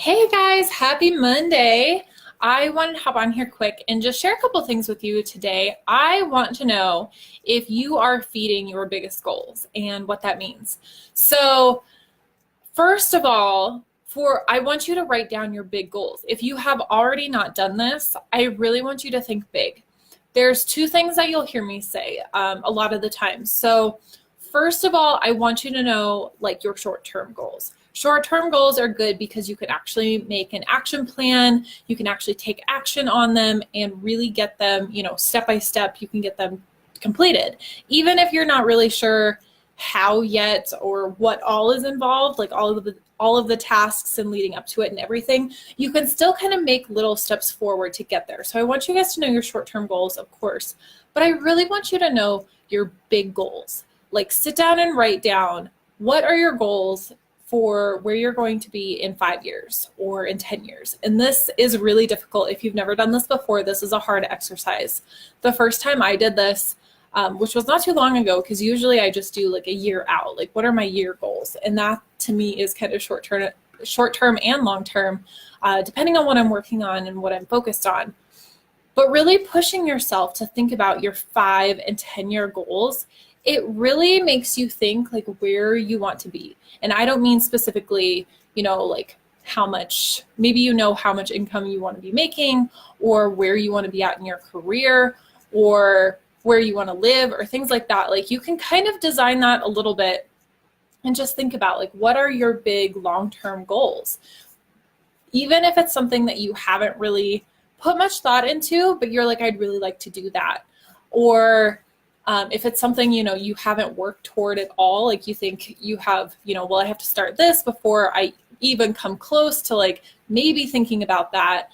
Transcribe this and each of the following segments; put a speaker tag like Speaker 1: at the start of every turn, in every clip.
Speaker 1: Hey guys, happy Monday. I wanted to hop on here quick and just share a couple things with you today. I want to know if you are feeding your biggest goals and what that means. So, first of all, I want you to write down your big goals. If you have already not done this, I really want you to think big. There's two things that you'll hear me say a lot of the time. So, first of all, I want you to know like your short-term goals. Short-term goals are good because you can actually make an action plan. You can actually take action on them and really get them, step by step, you can get them completed. Even if you're not really sure how yet or what all is involved, like all of the tasks and leading up to it and everything, you can still kind of make little steps forward to get there. So I want you guys to know your short-term goals, of course, but I really want you to know your big goals. Like sit down and write down what are your goals for where you're going to be in 5 years or in 10 years. And this is really difficult. If you've never done this before, this is a hard exercise. The first time I did this, which was not too long ago, because usually I just do like a year out, like what are my year goals? And that to me is kind of short-term and long-term, depending on what I'm working on and what I'm focused on. But really pushing yourself to think about your 5 and 10-year goals, it really makes you think like where you want to be. And I don't mean specifically, like how much, maybe how much income you want to be making or where you want to be at in your career or where you want to live or things like that. Like you can kind of design that a little bit and just think about like what are your big long-term goals? Even if it's something that you haven't really put much thought into, but you're like, I'd really like to do that. Or if it's something, you haven't worked toward at all, like you think you have, well, I have to start this before I even come close to like maybe thinking about that.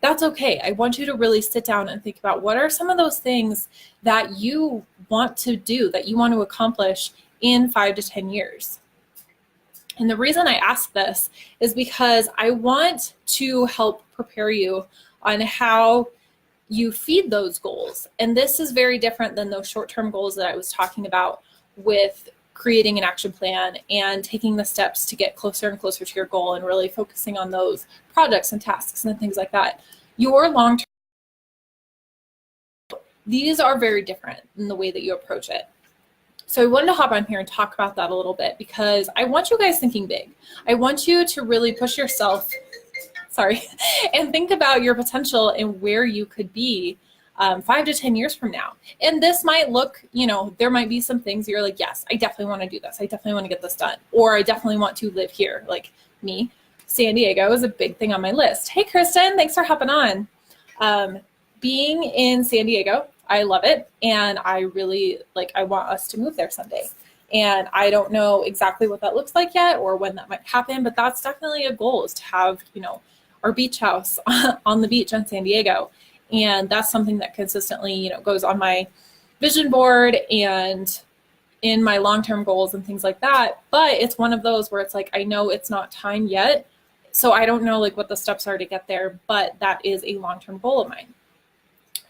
Speaker 1: That's okay. I want you to really sit down and think about what are some of those things that you want to do, that you want to accomplish in 5 to 10 years. And the reason I ask this is because I want to help prepare you on how you feed those goals. And this is very different than those short-term goals that I was talking about with creating an action plan and taking the steps to get closer and closer to your goal and really focusing on those projects and tasks and things like that. Your long-term, these are very different in the way that you approach it. So I wanted to hop on here and talk about that a little bit because I want you guys thinking big. I want you to really push yourself and think about your potential and where you could be 5 to 10 years from now. And this might look, there might be some things you're like, yes, I definitely want to do this. I definitely want to get this done. Or I definitely want to live here. Like me, San Diego is a big thing on my list. Hey, Kristen, thanks for hopping on. Being in San Diego, I love it. And I really I want us to move there someday. And I don't know exactly what that looks like yet or when that might happen, but that's definitely a goal is to have, our beach house on the beach in San Diego. And that's something that consistently, goes on my vision board and in my long-term goals and things like that. But it's one of those where it's like, I know it's not time yet. So I don't know what the steps are to get there, but that is a long-term goal of mine.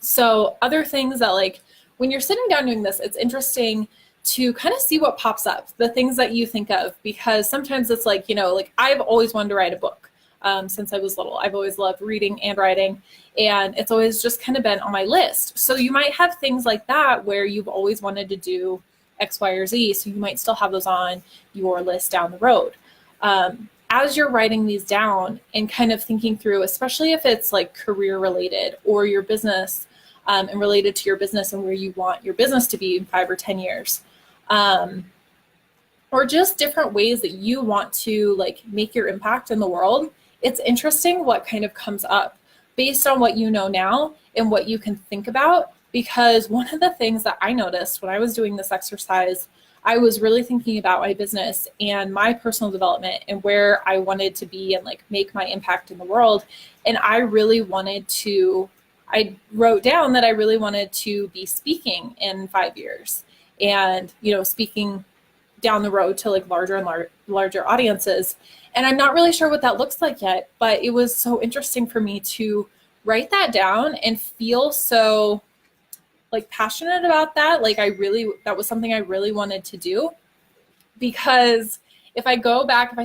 Speaker 1: So other things that when you're sitting down doing this, it's interesting to kind of see what pops up, the things that you think of, because sometimes it's I've always wanted to write a book. Since I was little. I've always loved reading and writing, and it's always just kind of been on my list. So you might have things like that where you've always wanted to do X, Y, or Z, so you might still have those on your list down the road. As you're writing these down and kind of thinking through, especially if it's career related or your business and related to your business and where you want your business to be in 5 or 10 years, or just different ways that you want to make your impact in the world, it's interesting what kind of comes up based on what you know now and what you can think about. Because one of the things that I noticed when I was doing this exercise, I was really thinking about my business and my personal development and where I wanted to be and make my impact in the world. And I wrote down that I really wanted to be speaking in 5 years and, speaking down the road to larger and larger audiences. And I'm not really sure what that looks like yet, but it was so interesting for me to write that down and feel so passionate about that. That was something I really wanted to do, because if I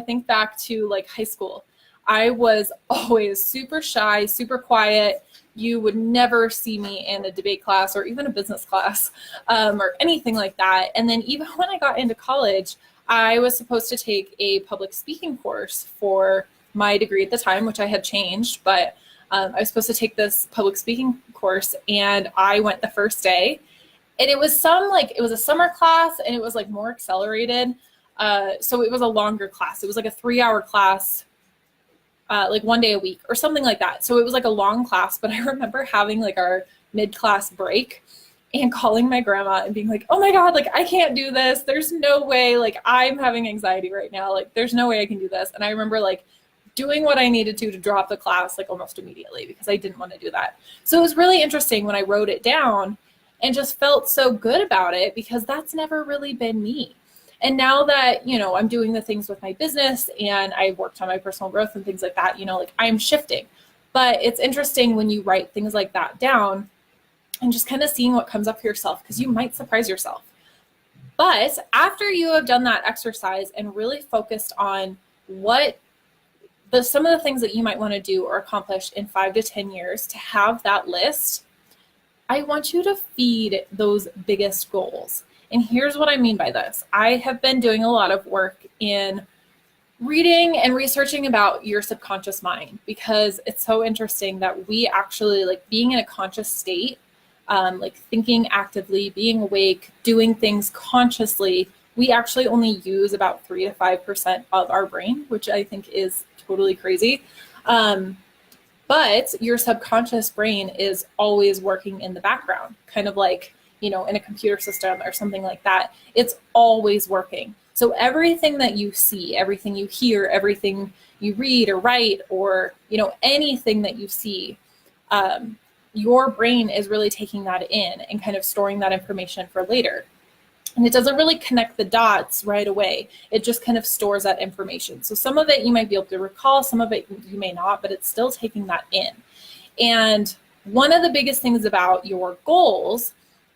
Speaker 1: think back to high school, I was always super shy, super quiet. You would never see me in a debate class or even a business class or anything like that. And then even when I got into college, I was supposed to take a public speaking course for my degree at the time, which I had changed, but I was supposed to take this public speaking course, and I went the first day. And it was it was a summer class, and it was like more accelerated. So it was a longer class. It was like a 3-hour class, like one day a week or something like that. So it was like a long class, but I remember having like our mid-class break and calling my grandma and being like, oh my God, like I can't do this. There's no way, like I'm having anxiety right now. Like there's no way I can do this. And I remember like doing what I needed to drop the class like almost immediately because I didn't want to do that. So it was really interesting when I wrote it down and just felt so good about it because that's never really been me. And now that, you know, I'm doing the things with my business and I've worked on my personal growth and things like that, you know, like I'm shifting. But it's interesting when you write things like that down and just kind of seeing what comes up for yourself, because you might surprise yourself. But after you have done that exercise and really focused on some of the things that you might want to do or accomplish in 5 to 10 years, to have that list, I want you to feed those biggest goals. And here's what I mean by this. I have been doing a lot of work in reading and researching about your subconscious mind, because it's so interesting that we actually, like being in a conscious state, like thinking actively, being awake, doing things consciously, we actually only use about 3 to 5% of our brain, which I think is totally crazy. But your subconscious brain is always working in the background, kind of like, you know, in a computer system or something like that. It's always working. So everything that you see, everything you hear, everything you read or write, or, you know, anything that you see, your brain is really taking that in and kind of storing that information for later. And it doesn't really connect the dots right away. It just kind of stores that information. So some of it you might be able to recall, some of it you may not, but it's still taking that in. And one of the biggest things about your goals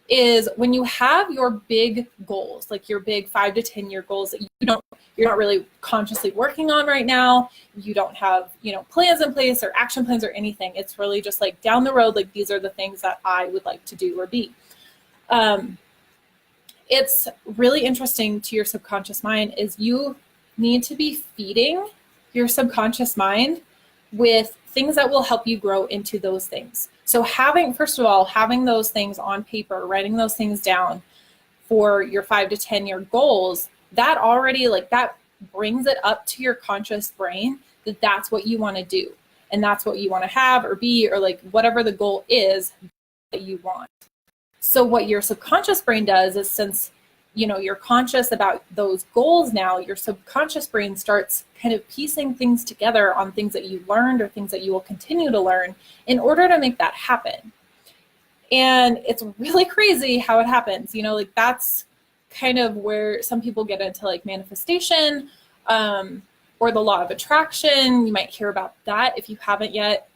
Speaker 1: is when you have your big goals, like your big 5 to 10 year goals that you're not really consciously working on right now. You don't have, you know, plans in place or action plans or anything. It's really just like down the road, like these are the things that I would like to do or be. It's really interesting to your subconscious mind is you need to be feeding your subconscious mind with things that will help you grow into those things. So first of all, having those things on paper, writing those things down for your 5 to 10 year goals, that already, like that brings it up to your conscious brain that that's what you want to do. And that's what you want to have or be, or like whatever the goal is that you want. So what your subconscious brain does is, since, you know, you're conscious about those goals now, your subconscious brain starts kind of piecing things together on things that you learned or things that you will continue to learn in order to make that happen. And it's really crazy how it happens. You know, like that's kind of where some people get into like manifestation or the law of attraction. You might hear about that if you haven't yet.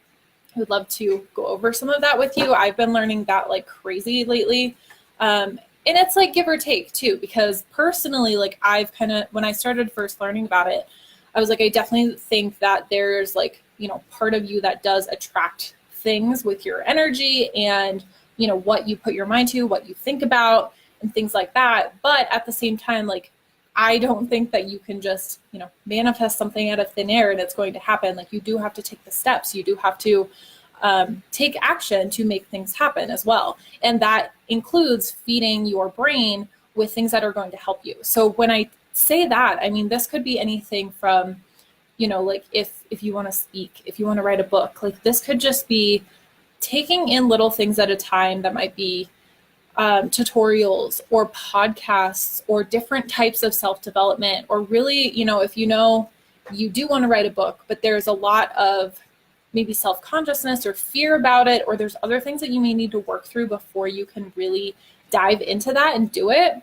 Speaker 1: I would love to go over some of that with you. I've been learning that like crazy lately. And it's like give or take too, because personally, like I've kind of, when I started first learning about it, I was like, I definitely think that there's like, you know, part of you that does attract things with your energy and, you know, what you put your mind to, what you think about and things like that. But at the same time, like, I don't think that you can just, you know, manifest something out of thin air and it's going to happen. Like you do have to take the steps. You do have to take action to make things happen as well. And that includes feeding your brain with things that are going to help you. So when I say that, I mean, this could be anything from, you know, like if you want to speak, if you want to write a book, like this could just be taking in little things at a time that might be tutorials or podcasts or different types of self-development, or really, you know, if you know you do want to write a book, but there's a lot of maybe self-consciousness or fear about it, or there's other things that you may need to work through before you can really dive into that and do it.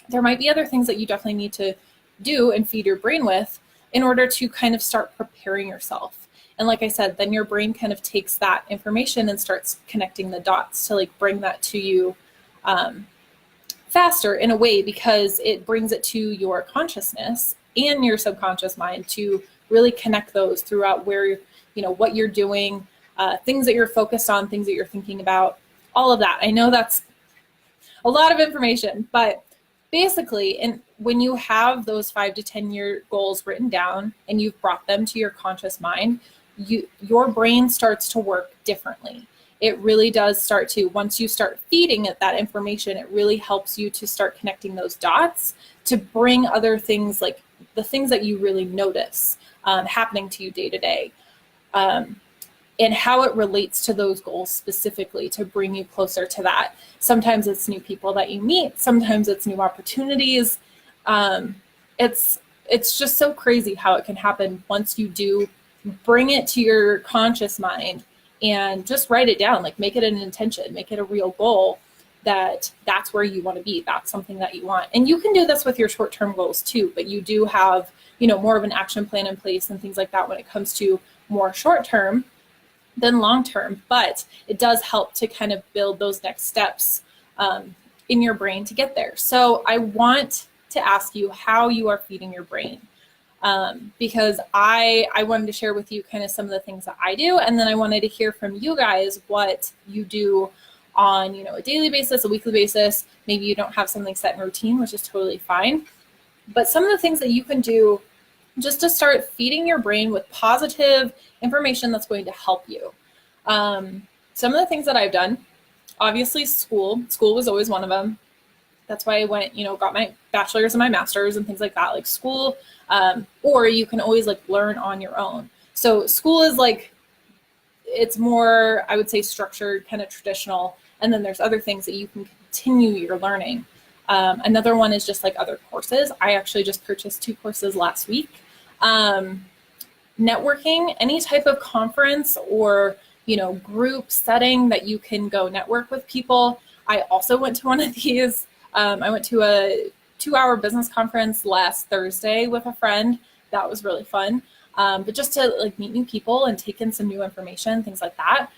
Speaker 1: There might be other things that you definitely need to do and feed your brain with in order to kind of start preparing yourself. And like I said, then your brain kind of takes that information and starts connecting the dots to like bring that to you faster in a way, because it brings it to your consciousness and your subconscious mind to really connect those throughout where, what you're doing, things that you're focused on, things that you're thinking about, all of that. I know that's a lot of information, but basically, and when you have those 5 to 10 year goals written down and you've brought them to your conscious mind, your brain starts to work differently. It really does start to, once you start feeding it that information, it really helps you to start connecting those dots to bring other things, like the things that you really notice happening to you day to day, and how it relates to those goals specifically to bring you closer to that. Sometimes it's new people that you meet. Sometimes it's new opportunities. It's just so crazy how it can happen once you do bring it to your conscious mind and just write it down, like make it an intention, make it a real goal, that's where you want to be. That's something that you want. And you can do this with your short-term goals too, but you do have, more of an action plan in place and things like that when it comes to more short-term than long-term. But it does help to kind of build those next steps in your brain to get there. So I want to ask you how you are feeding your brain. Because I wanted to share with you kind of some of the things that I do. And then I wanted to hear from you guys what you do on, a daily basis, a weekly basis. Maybe you don't have something set in routine, which is totally fine. But some of the things that you can do just to start feeding your brain with positive information that's going to help you. Some of the things that I've done, obviously school was always one of them. That's why I went, got my bachelor's and my master's and things like that, like school, or you can always like learn on your own. So school is like, it's more, I would say, structured, kind of traditional. And then there's other things that you can continue your learning. Another one is just like other courses. I actually just purchased 2 courses last week. Networking, any type of conference or, group setting that you can go network with people. I also went to one of these. I went to a 2-hour business conference last Thursday with a friend. That was really fun. But just to like meet new people and take in some new information, things like that,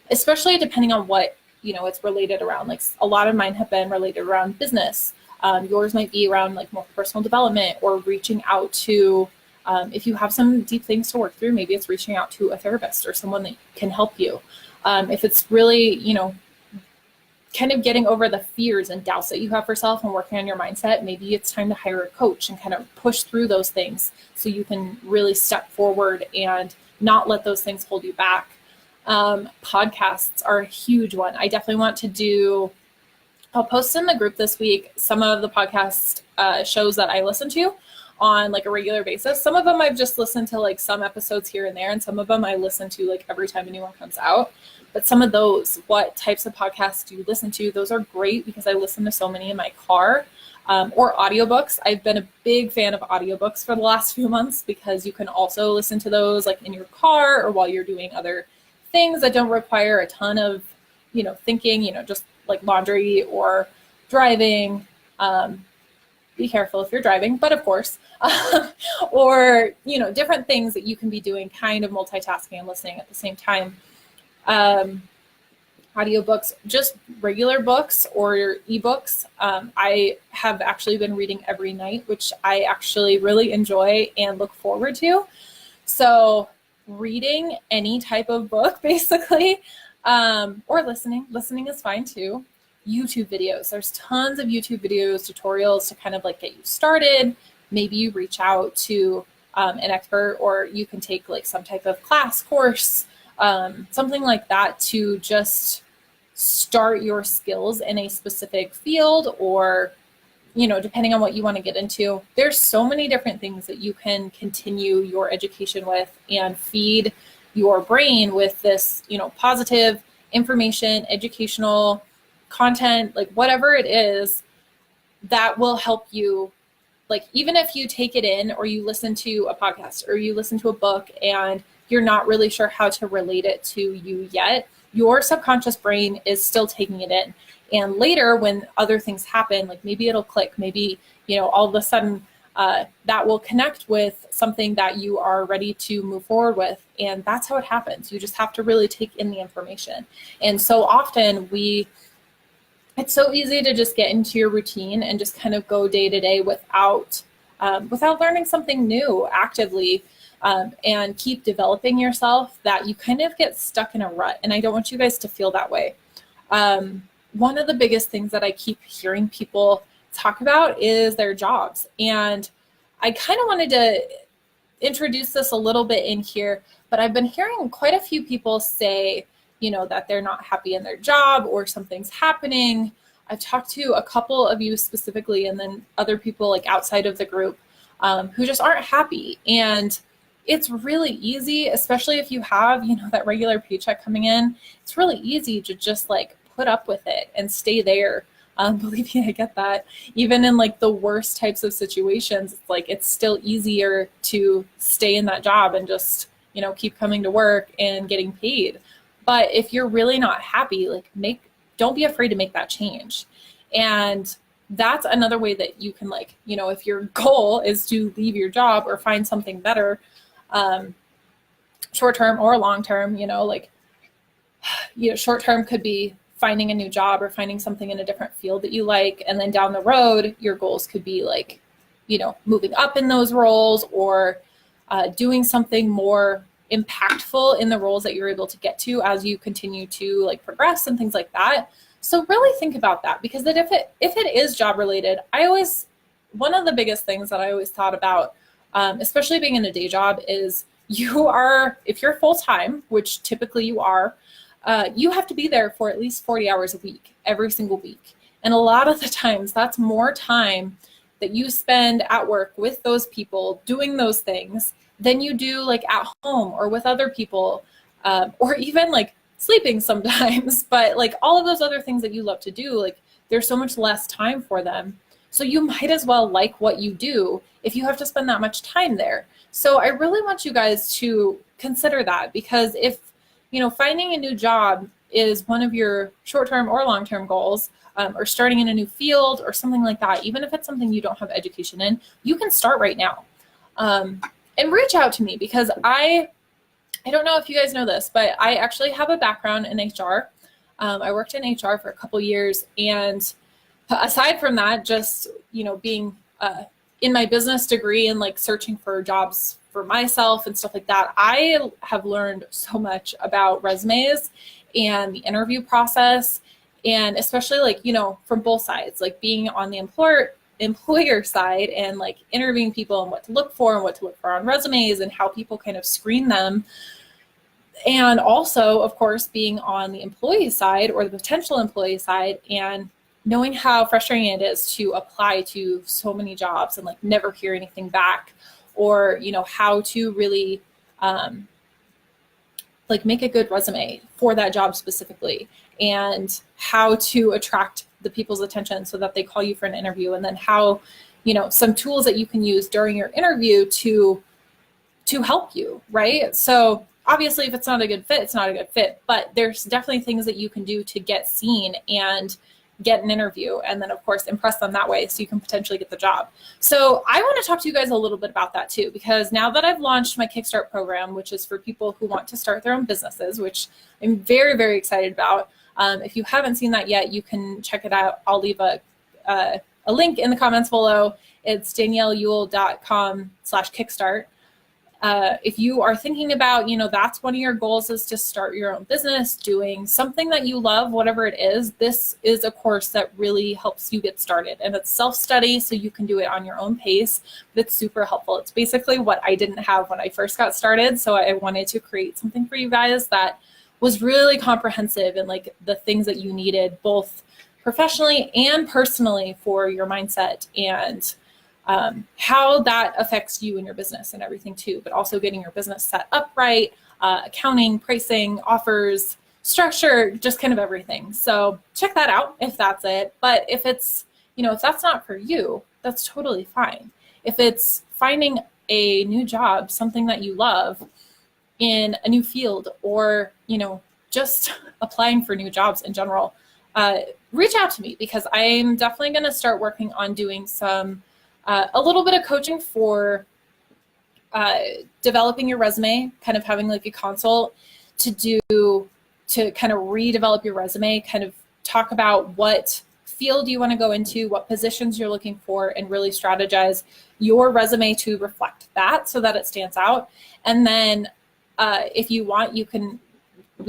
Speaker 1: especially depending on what, it's related around. Like a lot of mine have been related around business. Yours might be around like more personal development or reaching out to, if you have some deep things to work through, maybe it's reaching out to a therapist or someone that can help you. If it's really, kind of getting over the fears and doubts that you have for yourself and working on your mindset, maybe it's time to hire a coach and kind of push through those things so you can really step forward and not let those things hold you back. Podcasts are a huge one. I definitely want to do, I'll post in the group this week some of the podcast shows that I listen to on like a regular basis. Some of them I've just listened to like some episodes here and there, and some of them I listen to like every time a new one comes out. But some of those, what types of podcasts do you listen to? Those are great because I listen to so many in my car, or audiobooks. I've been a big fan of audiobooks for the last few months because you can also listen to those like in your car or while you're doing other things that don't require a ton of, thinking, just like laundry or driving. Be careful if you're driving, but of course, or, different things that you can be doing, kind of multitasking and listening at the same time. Audiobooks, just regular books or ebooks. I have actually been reading every night, which I actually really enjoy and look forward to. So reading any type of book, basically, or listening is fine too. YouTube videos. There's tons of YouTube videos, tutorials to kind of like get you started. Maybe you reach out to an expert, or you can take like some type of class, course, something like that to just start your skills in a specific field, or, depending on what you want to get into. There's so many different things that you can continue your education with and feed your brain with this, positive information, educational content, like whatever it is that will help you. Like, even if you take it in, or you listen to a podcast, or you listen to a book and you're not really sure how to relate it to you yet, your subconscious brain is still taking it in. And later when other things happen, like maybe it'll click, maybe, all of a sudden that will connect with something that you are ready to move forward with. And that's how it happens. You just have to really take in the information. And so often it's so easy to just get into your routine and just kind of go day to day without learning something new actively. and keep developing yourself, that you kind of get stuck in a rut. And I don't want you guys to feel that way. One of the biggest things that I keep hearing people talk about is their jobs. And I kind of wanted to introduce this a little bit in here, but I've been hearing quite a few people say, that they're not happy in their job or something's happening. I've talked to a couple of you specifically, and then other people like outside of the group who just aren't happy. And it's really easy, especially if you have, that regular paycheck coming in, it's really easy to just like put up with it and stay there. Believe me, I get that. Even in like the worst types of situations, it's like it's still easier to stay in that job and just, keep coming to work and getting paid. But if you're really not happy, like don't be afraid to make that change. And that's another way that you can like, if your goal is to leave your job or find something better, short-term or long-term, short-term could be finding a new job or finding something in a different field that you like. And then down the road, your goals could be like, moving up in those roles or doing something more impactful in the roles that you're able to get to as you continue to like progress and things like that. So really think about that, because if it is job related, one of the biggest things that I always thought about, especially being in a day job, is if you're full-time, which typically you are, you have to be there for at least 40 hours a week, every single week. And a lot of the times that's more time that you spend at work with those people doing those things than you do like at home or with other people, or even like sleeping sometimes. But like all of those other things that you love to do, like there's so much less time for them. So you might as well like what you do if you have to spend that much time there. So I really want you guys to consider that, because if, finding a new job is one of your short-term or long-term goals, or starting in a new field or something like that, even if it's something you don't have education in, you can start right now. And reach out to me, because I don't know if you guys know this, but I actually have a background in HR. I worked in HR for a couple years, and aside from that, just, being in my business degree and like searching for jobs for myself and stuff like that, I have learned so much about resumes and the interview process, and especially like, from both sides, like being on the employer side and like interviewing people and what to look for on resumes and how people kind of screen them. And also, of course, being on the employee side or the potential employee side and knowing how frustrating it is to apply to so many jobs and like never hear anything back, or, how to really like make a good resume for that job specifically, and how to attract the people's attention so that they call you for an interview, and then how, some tools that you can use during your interview to help you, right? So obviously if it's not a good fit, it's not a good fit, but there's definitely things that you can do to get seen and get an interview, and then of course impress them that way so you can potentially get the job. So I want to talk to you guys a little bit about that too, because now that I've launched my Kickstart program, which is for people who want to start their own businesses, which I'm very, very excited about. If you haven't seen that yet, you can check it out. I'll leave a link in the comments below. It's danielleuhl.com/kickstart. If you are thinking about, that's one of your goals, is to start your own business, doing something that you love, whatever it is, this is a course that really helps you get started. And it's self-study, so you can do it on your own pace, but it's super helpful. It's basically what I didn't have when I first got started. So I wanted to create something for you guys that was really comprehensive and like the things that you needed, both professionally and personally, for your mindset and how that affects you and your business and everything too, but also getting your business set up right, accounting, pricing, offers, structure, just kind of everything. So check that out if that's it. But if it's, if that's not for you, that's totally fine. If it's finding a new job, something that you love in a new field, or, just applying for new jobs in general, reach out to me, because I'm definitely going to start working on doing a little bit of coaching for developing your resume, kind of having like a consult to kind of redevelop your resume, kind of talk about what field you want to go into, what positions you're looking for, and really strategize your resume to reflect that so that it stands out. And then if you want, we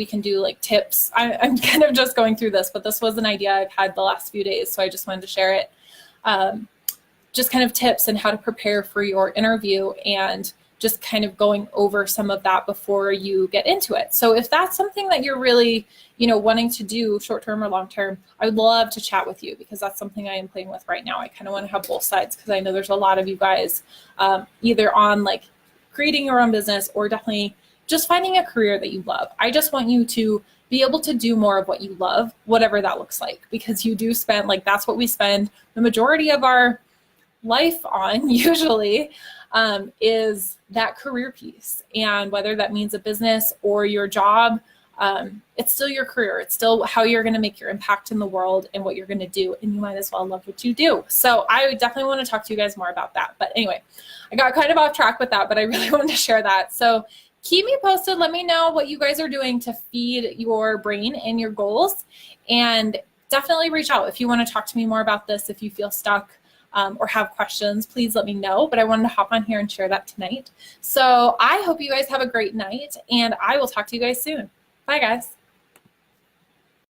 Speaker 1: can do like tips. I'm kind of just going through this, but this was an idea I've had the last few days, so I just wanted to share it. Just kind of tips and how to prepare for your interview, and just kind of going over some of that before you get into it. So if that's something that you're really, wanting to do short-term or long-term, I would love to chat with you, because that's something I am playing with right now. I kind of want to have both sides, because I know there's a lot of you guys either on like creating your own business or definitely just finding a career that you love. I just want you to be able to do more of what you love, whatever that looks like, because you do spend, like, that's what we spend the majority of our life on usually, is that career piece. And whether that means a business or your job, it's still your career. It's still how you're going to make your impact in the world and what you're going to do. And you might as well love what you do. So I would definitely want to talk to you guys more about that. But anyway, I got kind of off track with that, but I really wanted to share that. So keep me posted. Let me know what you guys are doing to feed your brain and your goals. And definitely reach out if you want to talk to me more about this. If you feel stuck or have questions, please let me know. But I wanted to hop on here and share that tonight. So I hope you guys have a great night, and I will talk to you guys soon. Bye, guys.